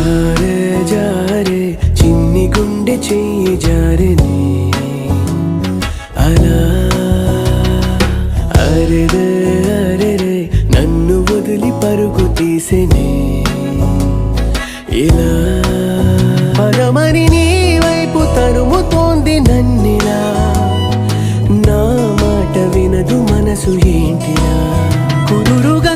జారే జారే చిన్ని గుండె చెయ్యి జారెనే అలా అరెరే అరెరే నన్ను వదిలి పరుగు తీసెనే ఇలా పరమని నీ వైపు తరుముతోంది నన్నిలా నా మాట వినదు మనసు ఏంటిలా కుదురుగా